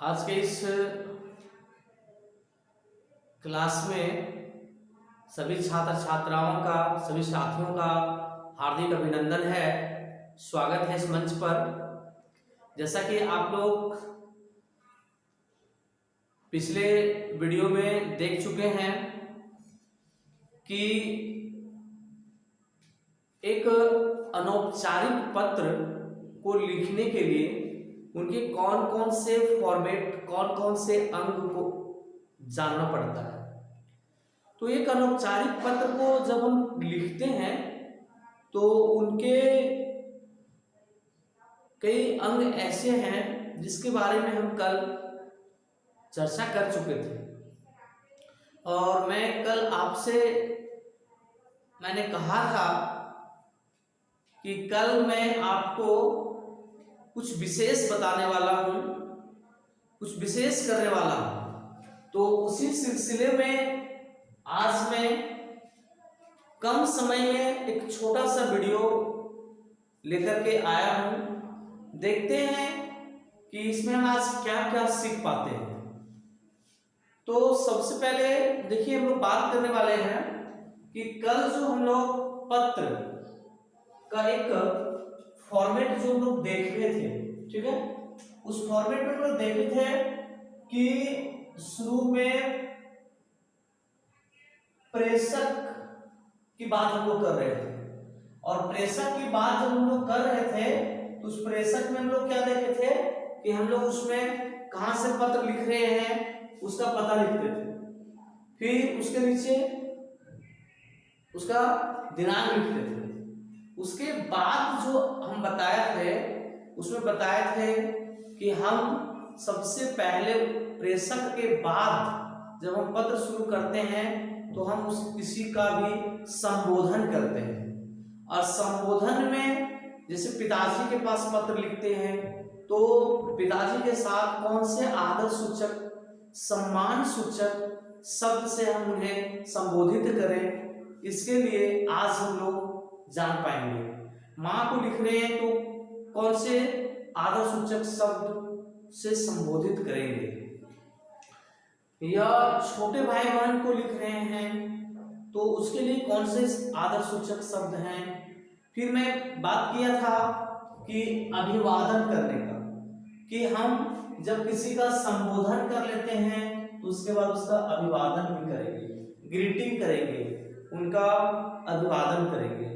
आज के इस क्लास में सभी छात्र छात्राओं का, सभी साथियों का हार्दिक अभिनंदन है, स्वागत है इस मंच पर। जैसा कि आप लोग पिछले वीडियो में देख चुके हैं कि एक अनौपचारिक पत्र को लिखने के लिए उनके कौन कौन से फॉर्मेट, कौन कौन से अंग को जानना पड़ता है। तो एक अनौपचारिक पत्र को जब हम लिखते हैं तो उनके कई अंग ऐसे हैं जिसके बारे में हम कल चर्चा कर चुके थे। और मैं कल आपसे मैंने कहा था कि कल मैं आपको कुछ विशेष बताने वाला हूं, कुछ विशेष करने वाला हूं। तो उसी सिलसिले में आज मैं कम समय में एक छोटा सा वीडियो लेकर के आया हूं। देखते हैं कि इसमें हम आज क्या क्या सीख पाते हैं। तो सबसे पहले देखिए, हम लोग बात करने वाले हैं कि कल जो हम लोग पत्र का एक फॉर्मेट जो हम लोग देख रहे थे, ठीक है, उस फॉर्मेट में हम लोग देख रहे थे कि शुरू में प्रेषक की बात हम लोग कर रहे थे। और प्रेषक की बात जब हम लोग कर रहे थे तो उस प्रेषक में हम लोग क्या देख रहे थे कि हम लोग उसमें कहां से पत्र लिख रहे हैं उसका पता लिखते थे, फिर उसके नीचे उसका दिनांक लिखते थे। उसके बाद जो हम बताए थे उसमें बताए थे कि हम सबसे पहले प्रेषक के बाद जब हम पत्र शुरू करते हैं तो हम उस किसी का भी संबोधन करते हैं। और संबोधन में जैसे पिताजी के पास पत्र लिखते हैं तो पिताजी के साथ कौन से आदर सूचक, सम्मान सूचक शब्द से हम उन्हें संबोधित करें, इसके लिए आज हम लोग जान पाएंगे। माँ को लिख रहे हैं तो कौन से आदर सूचक शब्द से संबोधित करेंगे, या छोटे भाई बहन को लिख रहे हैं तो उसके लिए कौन से आदर सूचक शब्द हैं। फिर मैं बात किया था कि अभिवादन करने का, कि हम जब किसी का संबोधन कर लेते हैं तो उसके बाद उसका अभिवादन भी करेंगे, ग्रीटिंग करेंगे, उनका अभिवादन करेंगे।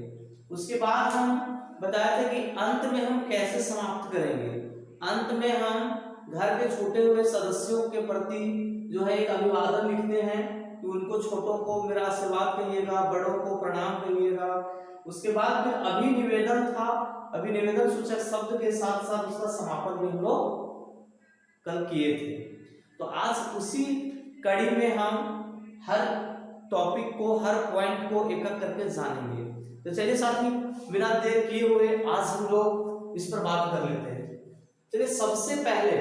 उसके बाद हम बताए थे कि अंत में हम कैसे समाप्त करेंगे। अंत में हम घर के छूटे हुए सदस्यों के प्रति जो है एक अभिवादन लिखते हैं कि उनको, छोटों को मेरा आशीर्वाद कहिएगा, बड़ों को प्रणाम कहिएगा। उसके बाद फिर अभिनिवेदन था, अभिनिवेदन सूचक शब्द के साथ साथ उसका समापन भी हम लोग कल किए थे। तो आज उसी कड़ी में हम हर टॉपिक को, हर पॉइंट को एक एक करके जानेंगे। तो चलिए साथी, बिना देर किए हुए आज हम लोग इस पर बात कर लेते हैं। चलिए सबसे पहले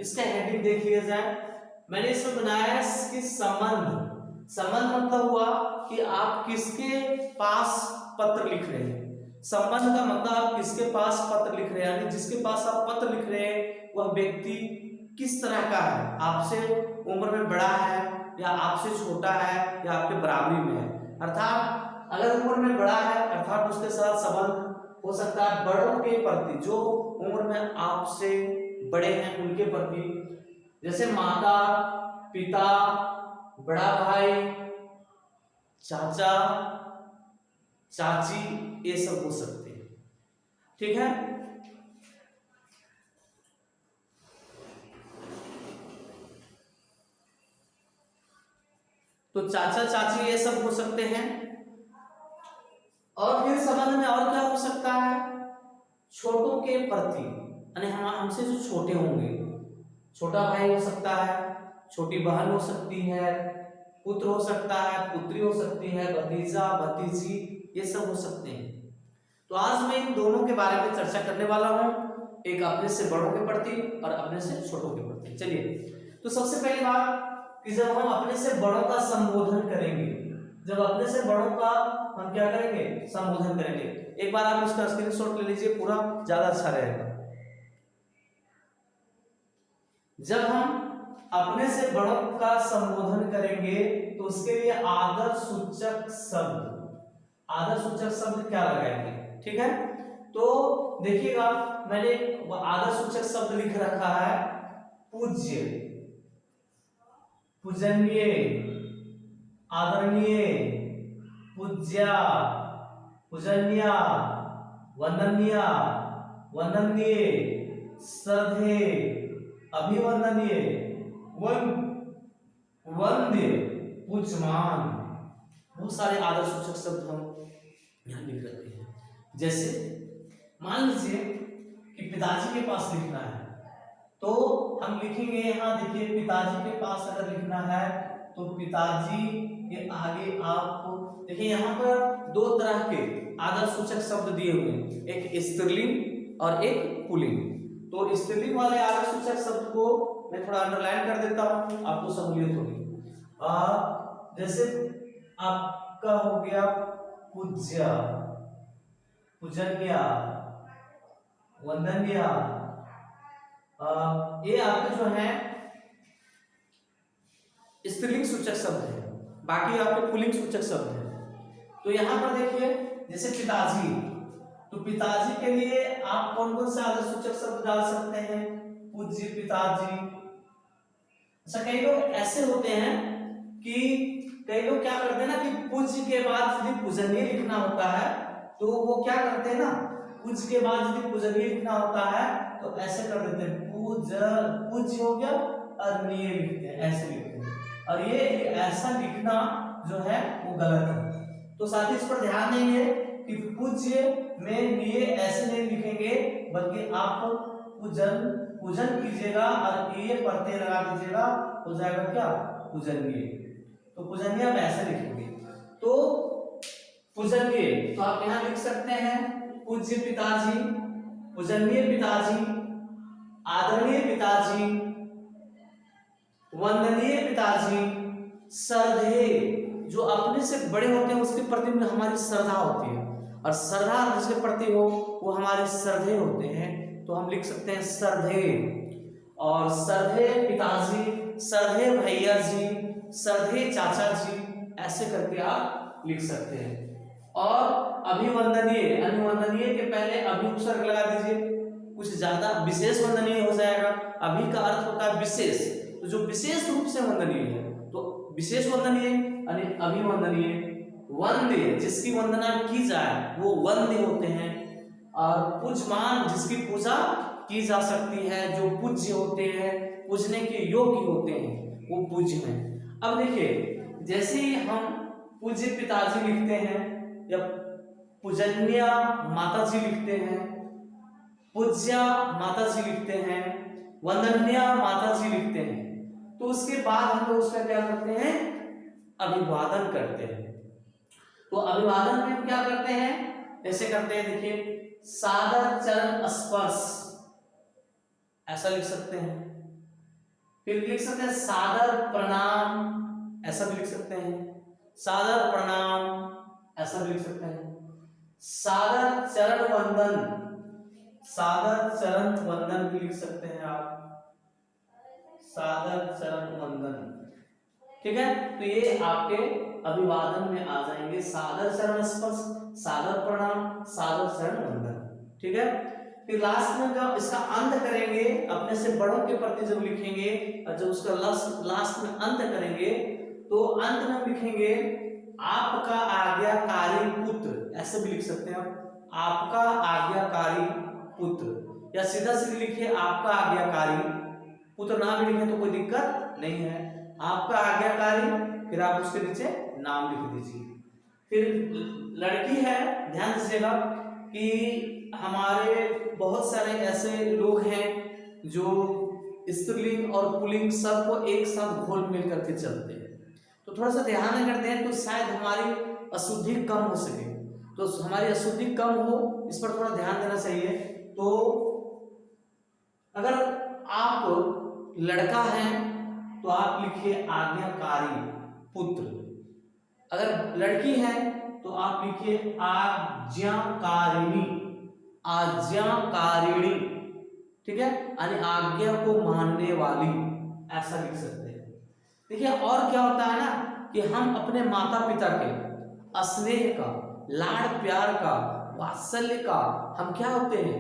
इसका हेडिंग देख लिया जाए। मैंने इसमें बनाया है कि संबंध। संबंध मतलब हुआ कि आप किसके पास पत्र लिख रहे हैं। संबंध का मतलब आप किसके पास पत्र लिख रहे हैं, यानी जिसके पास आप पत्र लिख रहे हैं वह व्यक्ति किस तरह का है, आपसे उम्र में बड़ा है या आपसे छोटा है या आपके बराबरी में है। अर्थात अगर उम्र में बड़ा है अर्थात उसके साथ संबंध हो सकता है बड़ों के प्रति, जो उम्र में आपसे बड़े हैं उनके प्रति, जैसे माता, पिता, बड़ा भाई, चाचा, चाची, ये सब हो सकते हैं। ठीक है, तो चाचा चाची ये सब हो सकते हैं। और फिर संबंध में और क्या हो सकता है, छोटों के प्रति, यानी हम हमसे जो छोटे होंगे, छोटा भाई हो सकता है, छोटी बहन हो सकती है, पुत्र हो सकता है, पुत्री हो सकती है, भतीजा भतीजी, ये सब हो सकते हैं। तो आज मैं इन दोनों के बारे में चर्चा करने वाला हूं, एक अपने से बड़ों के प्रति और अपने से छोटों के प्रति। चलिए, तो सबसे पहली बात कि जब हम अपने से बड़ों का संबोधन करेंगे, जब अपने से बड़ों का हम क्या करेंगे, संबोधन करेंगे। एक बार आप इसका स्क्रीनशॉट ले लीजिए, पूरा ज्यादा अच्छा रहेगा। जब हम अपने से बड़ों का संबोधन करेंगे तो उसके लिए आदर सूचक शब्द क्या लगाएंगे, ठीक है। तो देखिएगा मैंने आदर सूचक शब्द लिख रखा है, पूज्य, पूजनीय, आदरणीय, पूज्या, पूजन्या, वंदनीय, वंदनीय, श्रद्धेय, अभिवंदनीय, वंद्य, पूज्यमान। बहुत सारे आदर सूचक शब्द हम यहाँ लिख रखे हैं। जैसे मान लीजिए कि पिताजी के पास लिखना है तो हम लिखेंगे यहाँ, देखिए पिताजी के पास अगर लिखना है तो पिताजी के आगे आपको देखिए यहाँ पर दो तरह के आदर सूचक शब्द दिए हुए हैं, एक स्त्रीलिंग और एक पुल्लिंग। तो स्त्रीलिंग वाले आदर सूचक शब्द को मैं थोड़ा अंडरलाइन कर देता हूँ, आपको सहूलियत होगी। जैसे आपका हो गया पूज्य, पूजन्या, वंदन्या, ये आपके जो है स्त्रीलिंग सूचक शब्द है, बाकी आपके पुल्लिंग सूचक शब्द है। तो यहाँ पर देखिए जैसे पिताजी, तो पिताजी के लिए आप कौन कौन से आदर सूचक शब्द डाल सकते हैं, पूज्य पिताजी। अच्छा कई लोग ऐसे होते हैं कि कई लोग क्या करते हैं ना कि पूज्य के बाद यदि पूजनीय लिखना होता है तो वो क्या करते हैं ना, पूज्य के बाद यदि पूजनीय लिखना होता है तो ऐसे कर देते हैं, पूज्य हो गया और नीय लिखते हैं, ऐसे लिखते हैं। और ये ऐसा लिखना जो है वो गलत है। तो साथ ही इस पर ध्यान देंगे कि पूज्य में नीय ऐसे नहीं लिखेंगे, बल्कि आप पूजन कीजिएगा और ये प्रत्यय लगा दीजिएगा, हो जाएगा क्या, पूजनीय। तो पूजनीय आप ऐसे लिखेंगे। तो पूजनीय तो आप यहाँ लिख सकते हैं पूज्य पिताजी, पूजनीय पिताजी, आदरणीय पिताजी, वंदनीय पिताजी, श्रद्धेय, जो अपने से बड़े होते हैं उसके प्रति हमारी श्रद्धा होती है, और श्रद्धा जिसके प्रति हो वो हमारे श्रद्धेय होते हैं, तो हम लिख सकते हैं श्रद्धेय। और श्रद्धेय पिताजी, श्रद्धेय भैया जी, श्रद्धेय चाचा जी, ऐसे करके आप लिख सकते हैं। और अभिवंदनीय, अनुवंदनीय के पहले अभि उपसर्ग लगा दीजिए, कुछ ज्यादा विशेष वंदनीय हो जाएगा। अभि का अर्थ होता है विशेष, तो जो विशेष रूप से वंदनीय है तो विशेष वंदनीय यानी अभिवंदनीय। वंद्य, जिसकी वंदना की जाए वो वंद्य होते हैं। और पूज्यमान, जिसकी पूजा की जा सकती है, जो पूज्य होते हैं, पूजने के योग्य होते हैं, वो पूज्य हैं। अब देखिए जैसे ही हम पूज्य पिताजी लिखते हैं या पूजन्या माता जी लिखते हैं, पूज्या माता जी लिखते हैं, वंदन्या माता जी लिखते हैं, तो उसके बाद हम लोग उसका क्या करते हैं, अभिवादन करते हैं। तो अभिवादन में हम क्या करते हैं, ऐसे करते हैं, देखिए सादर चरण स्पर्श, ऐसा लिख सकते हैं। फिर लिख सकते हैं सादर प्रणाम, ऐसा भी लिख सकते हैं। सादर प्रणाम, ऐसा भी लिख सकते हैं। सादर चरण वंदन, सादर चरण वंदन भी लिख सकते हैं आप, सादर चरण वंदन, ठीक है। तो ये आपके अभिवादन में आ जाएंगे, सादर चरण स्पर्श, सादर प्रणाम, सादर चरण वंदन, ठीक है। फिर लास्ट में जब इसका अंत करेंगे, अपने से बड़ों के प्रति जब लिखेंगे और जब उसका लास्ट में अंत करेंगे तो अंत में लिखेंगे आपका आज्ञाकारी पुत्र, ऐसे भी लिख सकते हैं आपका आज्ञाकारी पुत्र, या सीधा सीधा लिखिए आपका आज्ञाकारी पुत्र, नाम भी लिखे तो कोई दिक्कत नहीं है, आपका आज्ञाकारी, फिर आप उसके नीचे नाम लिख दीजिए। फिर लड़की है, ध्यान दीजिएगा कि हमारे बहुत सारे ऐसे लोग हैं जो स्त्रीलिंग और पुल्लिंग सबको एक साथ घोल मिल करके चलते हैं, तो थोड़ा सा ध्यान करते हैं तो शायद हमारी अशुद्धि कम हो सके। तो हमारी अशुद्धि कम हो, इस पर थोड़ा ध्यान देना चाहिए। तो अगर आप लड़का है तो आप लिखिए आज्ञाकारी पुत्र, अगर लड़की है तो आप लिखिए आज्ञाकारिणी, आज्ञाकारिणी, ठीक है, यानी आज्ञा को मानने वाली, ऐसा लिख सकते हैं। देखिए और क्या होता है ना कि हम अपने माता पिता के स्नेह का, लाड़ प्यार का, वात्सल्य का हम क्या होते हैं,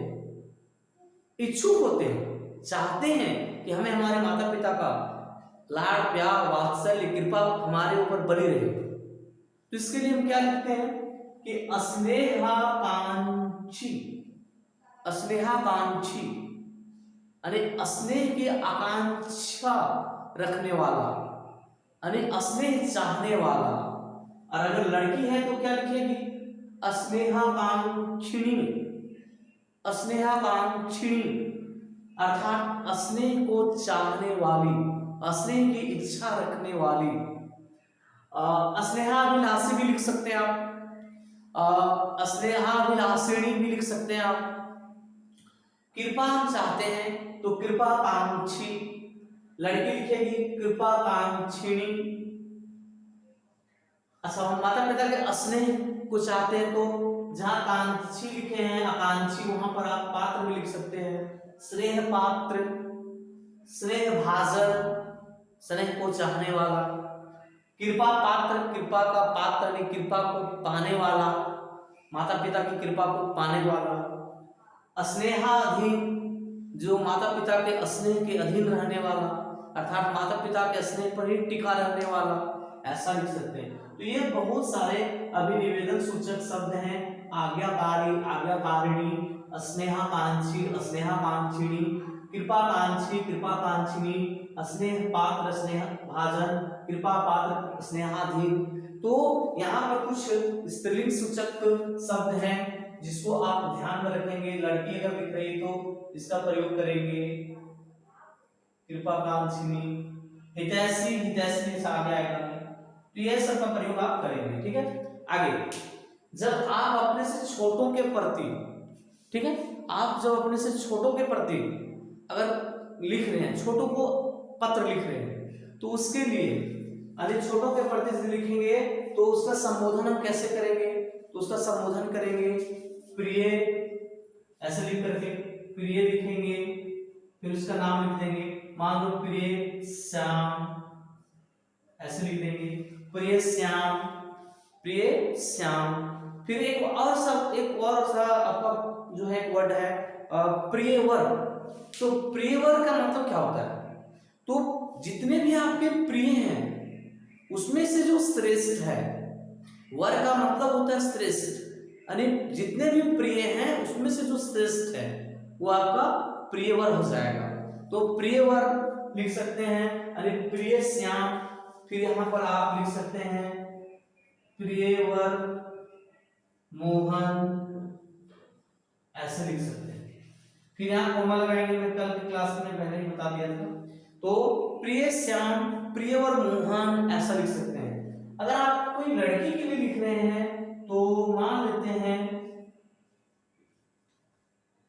इच्छुक होते हैं, चाहते हैं कि हमें हमारे माता पिता का लाड़ प्यार वात्सल्य कृपा हमारे ऊपर बनी रहे। तो इसके लिए हम क्या लिखते हैं कि स्नेहाकांक्षी, स्नेहाकांक्षी यानी स्नेह की आकांक्षा रखने वाला, यानी स्नेह चाहने वाला। और अगर लड़की है तो क्या लिखेगी, स्नेहाकांक्षिणी, स्नेहाकांक्षिणी अर्थात स्नेह को चाहने वाली, स्नेह की इच्छा रखने वाली। स्नेहाभिलाषी भी लिख सकते हैं आप, स्नेहाभिलाषिणी भी लिख सकते हैं आप। कृपा हम चाहते हैं तो कृपाकांक्षी, लड़की लिखेगी कृपाकांक्षिणी। अच्छा, हम माता पिता के स्नेह को चाहते हैं तो जहां कांक्षी लिखे हैं आकांक्षी, वहां पर आप पात्र भी लिख सकते हैं, स्नेह पात्र, स्नेह भाजन, स्नेह को चाहने वाला। कृपा पात्र, कृपा का पात्र यानी कृपा को पाने वाला, माता पिता की कृपा को पाने वाला। स्नेहाधीन, जो माता पिता के स्नेह के अधीन रहने वाला, अर्थात माता पिता के स्नेह पर ही टिका रहने वाला, ऐसा लिख सकते हैं। तो ये बहुत सारे अभिनिवेदन सूचक शब्द हैं, आज्ञाकारी, आज्ञाकारिणी, स्नेहाकांक्षी, स्नेहाकांक्षिणी, कृपाकांक्षी, कृपाकांक्षिणी, स्नेह पात्र, स्नेह भाजन, कृपा पात्र, स्नेहाधीन। तो यहाँ पर कुछ स्त्रीलिंग सूचक शब्द हैं जिसको आप ध्यान में रखेंगे। लड़की अगर लिख रही है तो इसका प्रयोग करेंगे, कृपाकांक्षिणी, हितैषी, हितैषी से आगे आएगा, तो ये सब का प्रयोग आप करेंगे। ठीक है, आगे जब आप अपने से छोटों के प्रति, ठीक है, आप जब अपने से छोटों के प्रति अगर लिख रहे हैं, छोटों को पत्र लिख रहे हैं, तो उसके लिए यदि छोटों के प्रति लिखेंगे तो उसका संबोधन हम कैसे करेंगे, तो उसका संबोधन करेंगे प्रिय, ऐसे लिख करके प्रिय लिखेंगे, फिर उसका नाम लिख देंगे, मान लो प्रिय श्याम, ऐसे लिख देंगे प्रिय श्याम, प्रिय श्याम। फिर एक और सा आपका जो है एक वर्ड है प्रियवर। तो प्रियवर का मतलब क्या होता है, तो जितने भी आपके प्रिय हैं उसमें से जो श्रेष्ठ है, वर का मतलब होता है श्रेष्ठ, यानी जितने भी प्रिय हैं उसमें से जो श्रेष्ठ है वो आपका प्रियवर हो जाएगा। तो प्रियवर लिख सकते हैं, यानी प्रिय श्याम। फिर यहां पर आप लिख सकते हैं प्रियवर मोहन, ऐसे लिख सकते हैं। फिर यहां कोमा लगाएंगे, मैं कल की क्लास में पहले ही बता दिया था। तो प्रिय श्याम, प्रियवर मोहन, ऐसा लिख सकते हैं। अगर आप कोई लड़की के लिए लिख रहे हैं तो मान लेते हैं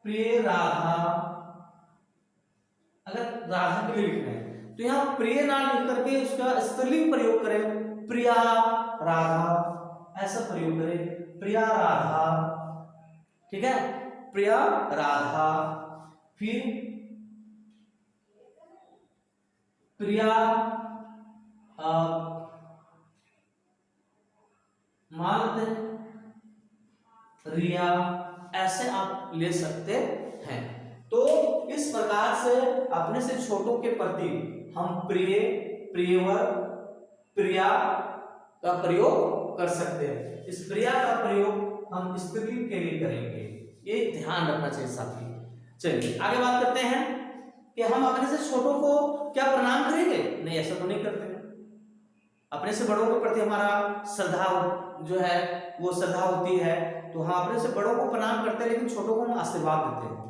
प्रिय राधा, अगर राधा के लिए लिख रहे हैं तो यहाँ प्रिय नाम लिख करके उसका स्त्रीलिंग प्रयोग करें, प्रिया राधा, ऐसा प्रयोग करें, प्रिया राधा। ठीक है, प्रिया राधा। फिर प्रिया मालते रिया, ऐसे आप ले सकते हैं। तो इस प्रकार से अपने से छोटों के प्रति हम प्रिय, प्रियवर, प्रिया का प्रयोग कर सकते हैं। इस प्रिया का प्रयोग हम स्त्रीलिंग के लिए करेंगे, ये ध्यान रखना चाहिए साथी। चलिए आगे बात करते हैं कि हम अपने से छोटों को क्या प्रणाम करेंगे? नहीं, ऐसा तो नहीं करते। अपने से बड़ों के प्रति हमारा श्रद्धा जो है वो श्रद्धा होती है, तो हम अपने से बड़ों को प्रणाम करते हैं, लेकिन छोटों को हम आशीर्वाद देते हैं।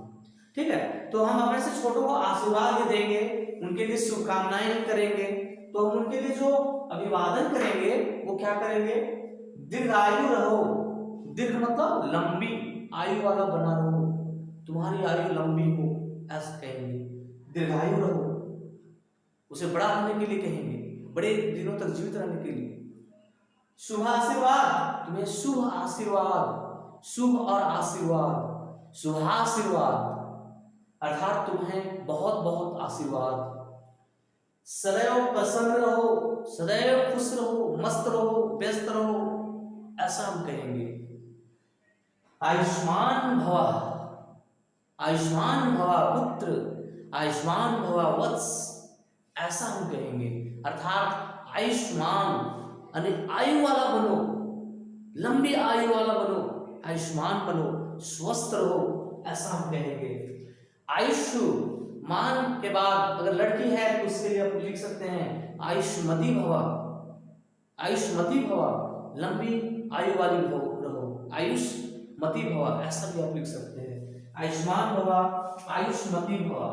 ठीक है, तो हम अपने से छोटों को आशीर्वाद ही देंगे, उनके लिए शुभकामनाएं करेंगे। तो हम उनके लिए जो अभिवादन करेंगे वो क्या करेंगे? दीर्घायु रहो, दीर्घ मतलब लंबी आयु वाला बना रहो, तुम्हारी आयु लंबी हो, ऐसा कहेंगे। दीर्घायु रहो, उसे बड़ा होने के लिए कहेंगे, बड़े दिनों तक जीवित रहने के लिए। शुभ आशीर्वाद, तुम्हें शुभ आशीर्वाद, शुभ और आशीर्वाद, शुभाशीर्वाद, अर्थात तुम्हें बहुत बहुत आशीर्वाद। सदैव प्रसन्न रहो, सदैव खुश रहो, मस्त रहो, व्यस्त रहो, ऐसा हम कहेंगे। आयुष्मान भवा, आयुष्मान भवा पुत्र, आयुष्मान भवा वत्स, ऐसा हम कहेंगे। अर्थात आयुष्मान यानी आयु वाला बनो, लंबी आयु वाला बनो, आयुष्मान बनो, स्वस्थ रहो, ऐसा हम कहेंगे। आयुष्मान के बाद अगर लड़की है तो उसके लिए आप लिख सकते हैं आयुष्मती भवा, आयुष्मती भवा, लंबी आयु वाली रहो, आयुष्मती भवा, ऐसा भी आप लिख सकते हैं। आयुष्मान भवा, आयुष्मती भवा,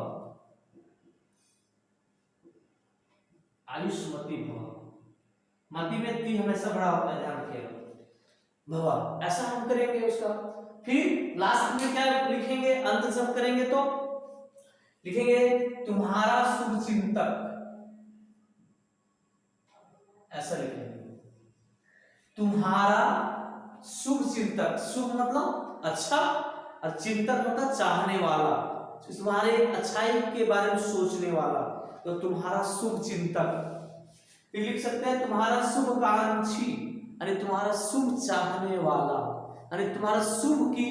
आयुष्मती भवा, मती में ती हमेशा बड़ा होता है, ध्यान रखिएगा, भवा, ऐसा हम करेंगे उसका। फिर लास्ट में क्या लिखेंगे, अंत जब करेंगे तो लिखेंगे तुम्हारा शुभ चिंतक, ऐसा लिखेंगे, तुम्हारा शुभ चिंतक। शुभ मतलब अच्छा और चिंतक मतलब चाहने वाला, तुम्हारे अच्छाई के बारे में सोचने वाला, तो तुम्हारा शुभ चिंतक। फिर लिख सकते हैं तुम्हारा शुभकांक्षी, यानी तुम्हारा शुभ चाहने वाला, यानी तुम्हारा शुभ की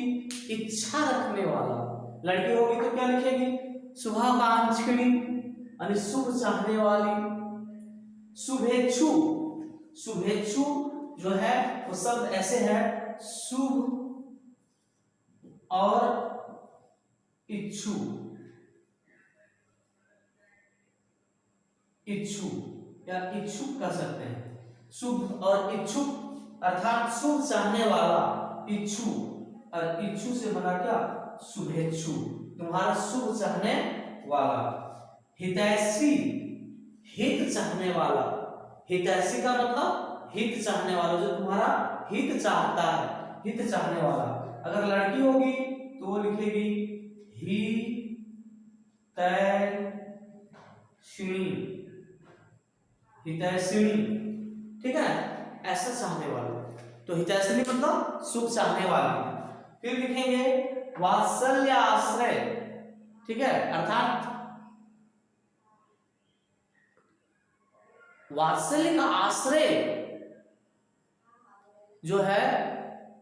इच्छा रखने वाला। लड़की होगी तो क्या लिखेगी, शुभाकांक्षिणी यानी शुभ चाहने वाली। शुभेच्छु, शुभेच्छु जो है वो शब्द ऐसे है, शुभ और इच्छु, इच्छु या इच्छुक कर सकते हैं। शुभ और इच्छुक अर्थात शुभ चाहने वाला, इच्छु और इच्छु से बना क्या, शुभेच्छु, तुम्हारा शुभ चाहने वाला। हितैषी, हित चाहने वाला, हितैषी का मतलब हित चाहने वाला, जो तुम्हारा हित चाहता है, हित चाहने वाला। अगर लड़की होगी तो वो लिखेगी हितैषिणी, हितैषिणी, ठीक है, ऐसा चाहने वाला। तो हितैषिणी मतलब शुभ चाहने वाली। फिर लिखेंगे वात्सल्य आश्रय, ठीक है, अर्थात वात्सल्य का आश्रय जो है,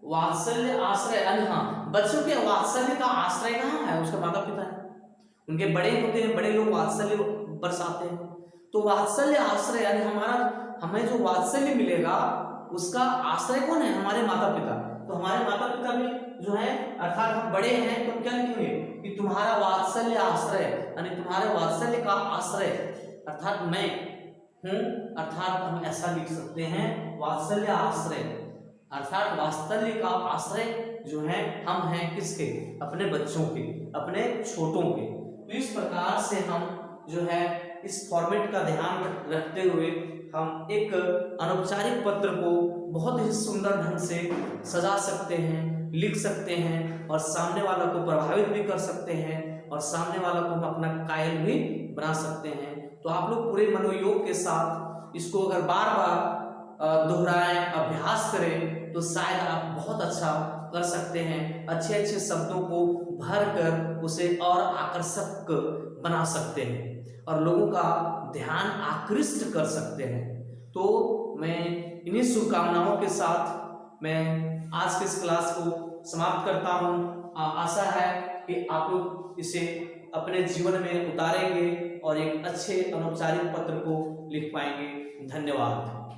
वात्सल्य आश्रय, हाँ, बच्चों के वात्सल्य का आश्रय कहाँ है, उसका माता पिता है, उनके बड़े होते हैं, बड़े लोग वात्सल्य बरसाते हैं। तो वात्सल्य आश्रय यानी हमें जो वात्सल्य मिलेगा उसका आश्रय कौन है, हमारे माता पिता। तो हमारे माता पिता भी जो है, अर्थात हम बड़े हैं तो क्या लिखेंगे कि तुम्हारा वात्सल्य आश्रय, यानी तुम्हारे वात्सल्य का आश्रय, अर्थात मैं हूं, अर्थात हम ऐसा लिख सकते हैं वात्सल्य आश्रय, अर्थात वात्सल्य का आश्रय जो है हम हैं किसके, अपने बच्चों के, अपने छोटों के। तो इस प्रकार से हम जो है इस फॉर्मेट का ध्यान रखते हुए हम एक अनौपचारिक पत्र को बहुत ही सुंदर ढंग से सजा सकते हैं, लिख सकते हैं और सामने वाला को प्रभावित भी कर सकते हैं और सामने वाला को हम अपना कायल भी बना सकते हैं। तो आप लोग पूरे मनोयोग के साथ इसको अगर बार बार दोहराएं, अभ्यास करें तो शायद आप बहुत अच्छा कर सकते हैं, अच्छे अच्छे शब्दों को भर कर उसे और आकर्षक बना सकते हैं और लोगों का ध्यान आकृष्ट कर सकते हैं। तो मैं इन्हीं शुभकामनाओं के साथ मैं आज के इस क्लास को समाप्त करता हूँ। आशा है कि आप लोग इसे अपने जीवन में उतारेंगे और एक अच्छे अनौपचारिक पत्र को लिख पाएंगे। धन्यवाद।